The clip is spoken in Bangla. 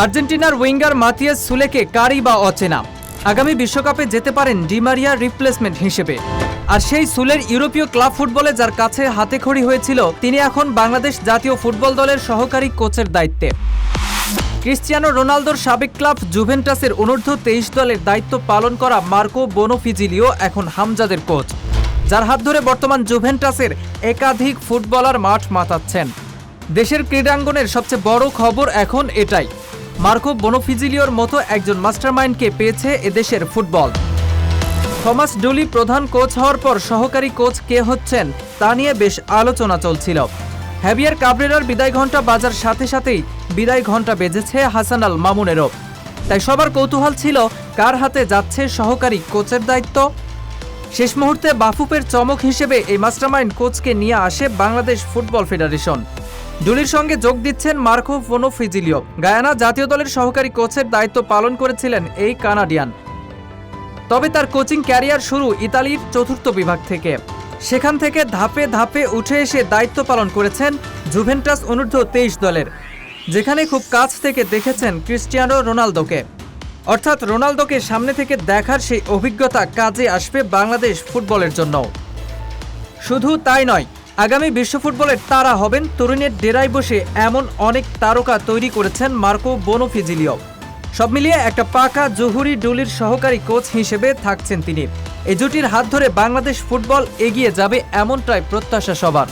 আর্জেন্টিনার উইঙ্গার মাতিয়াস সুলেকে কারই বা অচেনা। আগামী বিশ্বকাপে যেতে পারেন ডি মারিয়ার রিপ্লেসমেন্ট হিসেবে। আর সেই সুলের ইউরোপীয় ক্লাব ফুটবলে যার কাছে হাতেখড়ি হয়েছিল, তিনি এখন বাংলাদেশ জাতীয় ফুটবল দলের সহকারী কোচের দায়িত্বে। ক্রিস্টিয়ানো রোনালদোর সাবেক ক্লাব জুভেন্টাসের অনূর্ধ্ব 23 দলের দায়িত্ব পালন করা মার্কো বোনোফিজিলিও এখন হামজাদের কোচ, যার হাত ধরে বর্তমান জুভেন্টাসের একাধিক ফুটবলার মাঠ মাতাচ্ছেন। দেশের ক্রীড়াঙ্গনের সবচেয়ে বড় খবর এখন এটাই, মার্কো বোনোফিজিলিওর মতো একজন মাস্টারমাইন্ডকে পেয়েছে এদেশের ফুটবল। থমাস ডুলি প্রধান কোচ হওয়ার পর সহকারী কোচ কে হচ্ছেন তা নিয়ে বেশ আলোচনা চলছিল। হ্যাভিয়ার কাবরেরার বিদায় ঘণ্টা বাজার সাথে সাথেই বিদায় ঘণ্টা বেজেছে হাসান আল মামুনেরও। তাই সবার কৌতূহল ছিল কার হাতে যাচ্ছে সহকারী কোচের দায়িত্ব। শেষ মুহূর্তে বাফুফের চমক হিসেবে এই মাস্টারমাইন্ড কোচকে নিয়ে আসে বাংলাদেশ ফুটবল ফেডারেশন। ডুলির সঙ্গে যোগ দিচ্ছেন মার্কো বোনোফিজিলিও। গায়ানা জাতীয় দলের সহকারী কোচের দায়িত্ব পালন করেছিলেন এই কানাডিয়ান। তবে তার কোচিং ক্যারিয়ার শুরু ইতালির চতুর্থ বিভাগ থেকে। সেখান থেকে ধাপে ধাপে উঠে এসে দায়িত্ব পালন করেছেন জুভেন্টাস অনূর্ধ্ব 23 দলের, যেখানে খুব কাছ থেকে দেখেছেন ক্রিস্টিয়ানো রোনালদোকে। অর্থাৎ রোনালদোকে সামনে থেকে দেখার সেই অভিজ্ঞতা কাজে আসবে বাংলাদেশ ফুটবলের জন্য। শুধু তাই নয়, আগামী বিশ্ব ফুটবলের তারা হবেন তরুণের ডেরায় বসে এমন অনেক তারকা তৈরি করেছেন মার্কো বোনোফিজিলিও। সব মিলিয়ে একটা পাকা জহুরি ডুলির সহকারী কোচ হিসেবে থাকছেন তিনি। এই জুটির হাত ধরে বাংলাদেশ ফুটবল এগিয়ে যাবে এমনটাই প্রত্যাশা সবার।